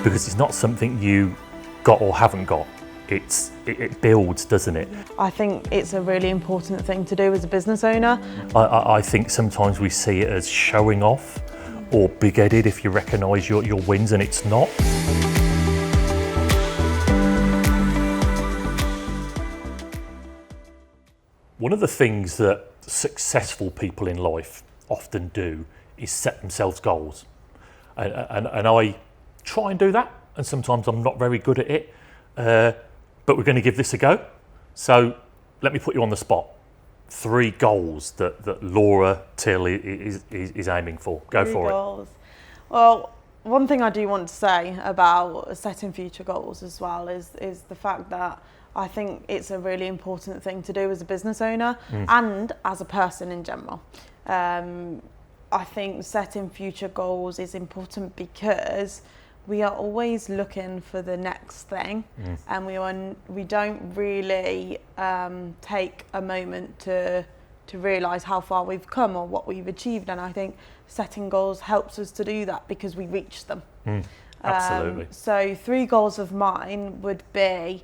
because it's not something you got or haven't got. It builds, doesn't it? I think it's a really important thing to do as a business owner. I think sometimes we see it as showing off or big-headed if you recognise your wins, and it's not. One of the things that successful people in life often do is set themselves goals. And I try and do that, and sometimes I'm not very good at it, but we're going to give this a go. So let me put you on the spot. 3 goals that Laura Till is aiming for. Go for goals. Well, one thing I do want to say about setting future goals as well is the fact that I think it's a really important thing to do as a business owner and as a person in general. I think setting future goals is important because we are always looking for the next thing, and we don't really take a moment to realise how far we've come or what we've achieved. And I think setting goals helps us to do that because we reach them. Absolutely. So 3 goals of mine would be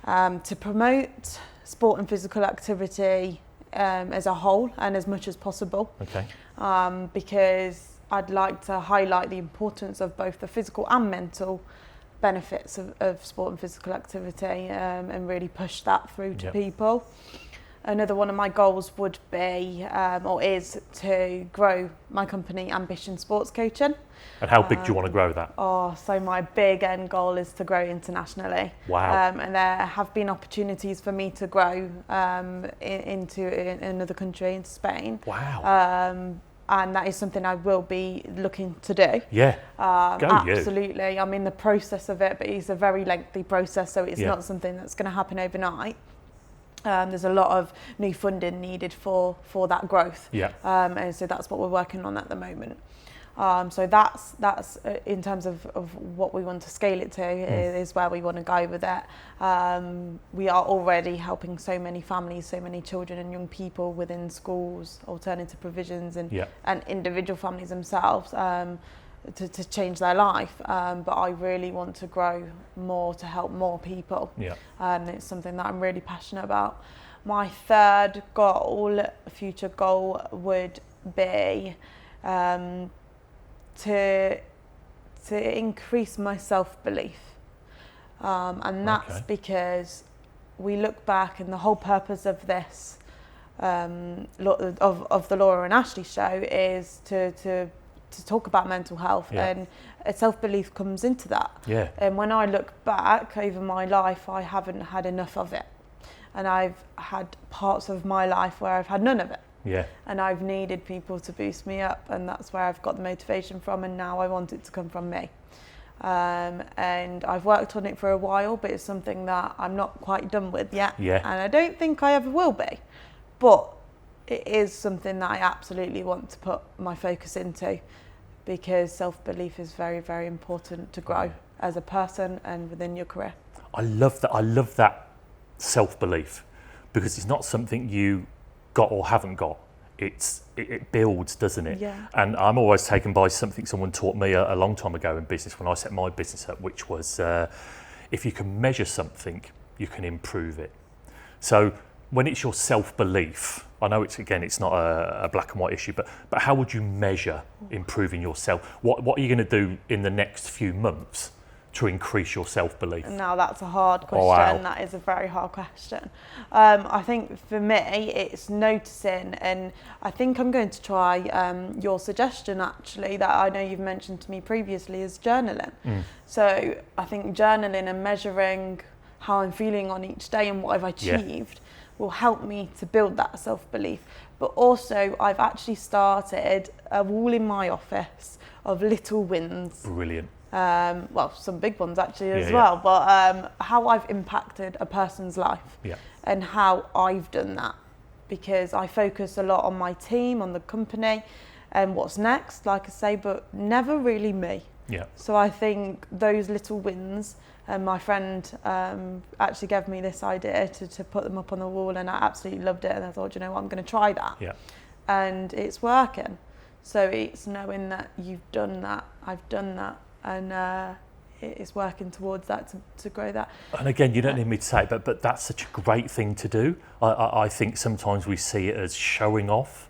to promote sport and physical activity as a whole and as much as possible. Okay. Because I'd like to highlight the importance of both the physical and mental benefits of sport and physical activity, and really push that through to people. Another one of my goals would be, or is, to grow my company, Ambition Sports Coaching. And how big do you want to grow that? So my big end goal is to grow internationally. Wow. And there have been opportunities for me to grow into another country, into Spain. Wow. And that is something I will be looking to do. Yeah, absolutely. You. I'm in the process of it, but it's a very lengthy process, so it's not something that's going to happen overnight. There's a lot of new funding needed for that growth. Yeah. And so that's what we're working on at the moment. So that's in terms of what we want to scale it to is where we want to go with it. We are already helping so many families, so many children and young people within schools, alternative provisions, and individual families themselves to change their life. But I really want to grow more to help more people. Yeah. And it's something that I'm really passionate about. My third goal, future goal, would be to increase my self-belief, and that's because we look back, and the whole purpose of this of the Laura and Ashley show is to talk about mental health, and self-belief comes into that. Yeah. And when I look back over my life, I haven't had enough of it, and I've had parts of my life where I've had none of it. Yeah. And I've needed people to boost me up, and that's where I've got the motivation from, and now I want it to come from me. And I've worked on it for a while, but it's something that I'm not quite done with yet. Yeah. And I don't think I ever will be. But it is something that I absolutely want to put my focus into, because self-belief is very, very important to grow as a person and within your career. I love that. I love that self-belief, because it's not something you got or haven't got. It builds, doesn't it? Yeah. And I'm always taken by something someone taught me a long time ago in business when I set my business up, which was if you can measure something, you can improve it. So when it's your self-belief, I know it's not a black and white issue, but how would you measure improving yourself? What are you going to do in the next few months to increase your self-belief? Now that's a hard question. Oh, wow. That is a very hard question. I think for me it's noticing, and I think I'm going to try your suggestion actually that I know you've mentioned to me previously, is journaling. So I think journaling and measuring how I'm feeling on each day and what I've achieved will help me to build that self-belief. But also I've actually started a wall in my office of little wins. Brilliant. Well, some big ones actually as well, but how I've impacted a person's life and how I've done that, because I focus a lot on my team, on the company and what's next, like I say, but never really me. Yeah. So I think those little wins, and my friend actually gave me this idea to put them up on the wall, and I absolutely loved it, and I thought, you know what, I'm going to try that. Yeah. And it's working. So it's knowing that you've done that, I've done that, and it's working towards that to grow that. And again, you don't need me to say it, but that's such a great thing to do. I think sometimes we see it as showing off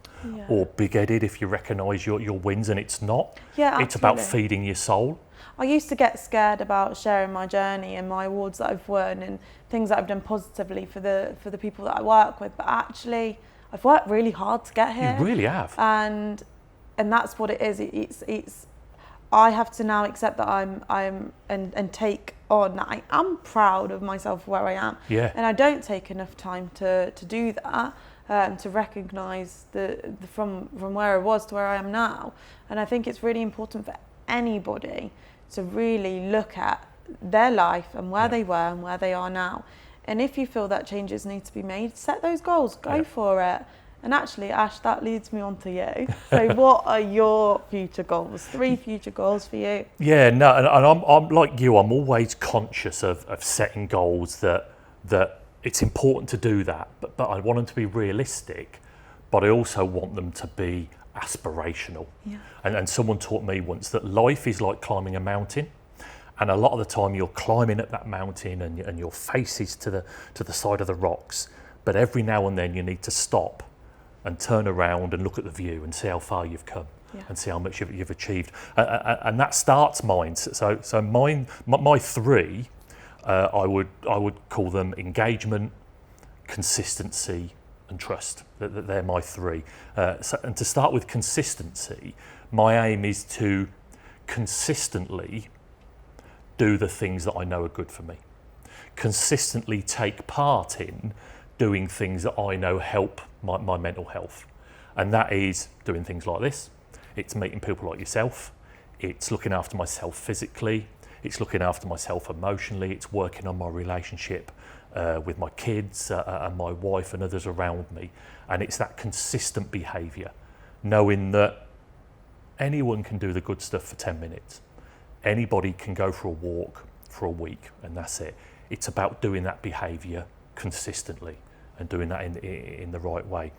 or big-headed if you recognise your wins, and it's not. Yeah, absolutely. It's about feeding your soul. I used to get scared about sharing my journey and my awards that I've won and things that I've done positively for the people that I work with, but actually I've worked really hard to get here. You really have. And that's what it is. It's I have to now accept that I'm and take on that I am proud of myself where I am. Yeah. And I don't take enough time to do that, to recognise from where I was to where I am now. And I think it's really important for anybody to really look at their life and where they were and where they are now. And if you feel that changes need to be made, set those goals, go for it. And actually, Ash, that leads me on to you. So what are your future goals? 3 future goals for you? Yeah, no, and I'm like you, I'm always conscious of setting goals that it's important to do that, but I want them to be realistic, but I also want them to be aspirational. Yeah. And someone taught me once that life is like climbing a mountain. And a lot of the time you're climbing up that mountain and your face is to the side of the rocks, but every now and then you need to stop and turn around and look at the view and see how far you've come and see how much you've achieved. And that starts mine. So mine, my 3, I would call them engagement, consistency and trust. They're my 3. And to start with consistency, my aim is to consistently do the things that I know are good for me. Consistently take part in doing things that I know help my mental health. And that is doing things like this. It's meeting people like yourself. It's looking after myself physically. It's looking after myself emotionally. It's working on my relationship with my kids and my wife and others around me. And it's that consistent behaviour, knowing that anyone can do the good stuff for 10 minutes. Anybody can go for a walk for a week, and that's it. It's about doing that behaviour consistently and doing that in the right way.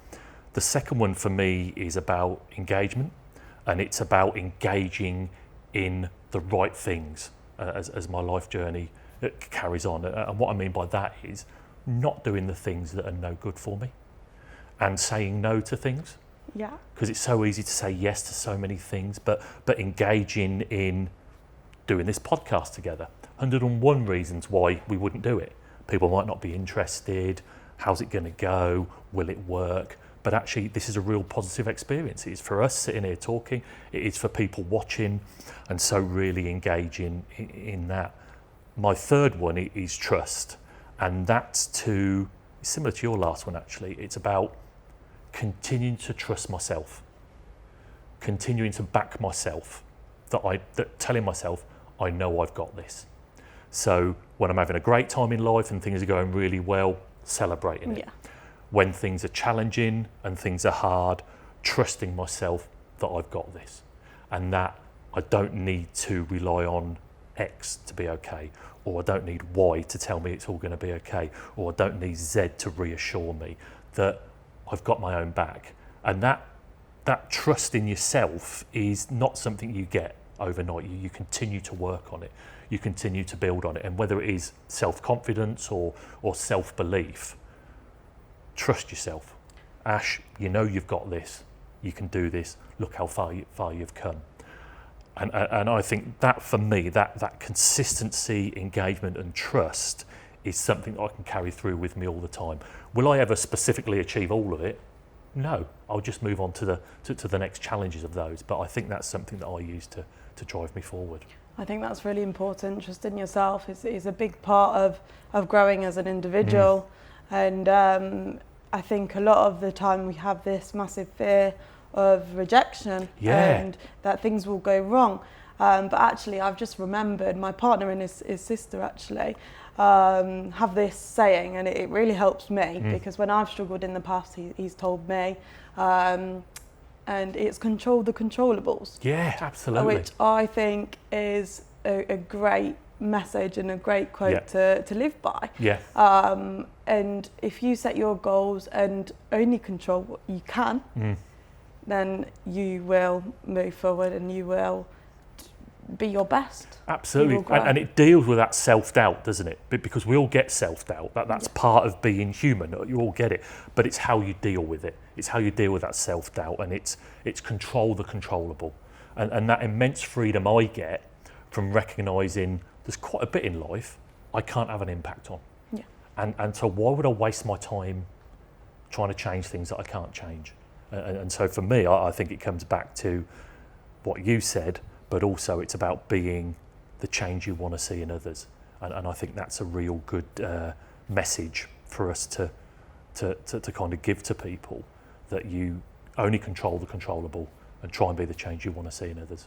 The second one for me is about engagement, and it's about engaging in the right things as my life journey carries on. And what I mean by that is not doing the things that are no good for me and saying no to things. Yeah. Because it's so easy to say yes to so many things, but engaging in doing this podcast together. 101 reasons why we wouldn't do it. People might not be interested. How's it going to go? Will it work? But actually, this is a real positive experience. It is for us sitting here talking. It is for people watching. And so really engaging in that. My 3rd one is trust. And that's similar to your last one, actually. It's about continuing to trust myself. Continuing to back myself. That telling myself, I know I've got this. So when I'm having a great time in life and things are going really well, celebrating it. When things are challenging and things are hard, trusting myself that I've got this and that I don't need to rely on X to be okay, or I don't need Y to tell me it's all going to be okay, or I don't need Z to reassure me that I've got my own back. And that trust in yourself is not something you get overnight. You continue to work on it. You continue to build on it. And whether it is self-confidence or self-belief, trust yourself. Ash, you know you've got this. You can do this. Look how far you've come. And I think that for me, that consistency, engagement and trust is something I can carry through with me all the time. Will I ever specifically achieve all of it? No, I'll just move on to the next challenges of those. But I think that's something that I use to drive me forward. I think that's really important. Trust in yourself is a big part of growing as an individual. And I think a lot of the time we have this massive fear of rejection and that things will go wrong. But actually, I've just remembered my partner and his sister actually have this saying, and it really helps me because when I've struggled in the past, he's told me, and it's control the controllables. Yeah, absolutely. Which I think is a great message and a great quote to live by. Yeah. And if you set your goals and only control what you can, then you will move forward and you will be your best. Absolutely, and it deals with that self-doubt, doesn't it? Because we all get self-doubt. That's part of being human. You all get it, but it's how you deal with it. It's how you deal with that self-doubt, and it's control the controllable, and that immense freedom I get from recognising there's quite a bit in life I can't have an impact on. Yeah. And so why would I waste my time trying to change things that I can't change? And so for me, I think it comes back to what you said, but also it's about being the change you want to see in others. And I think that's a real good message for us to kind of give to people, that you only control the controllable and try and be the change you want to see in others.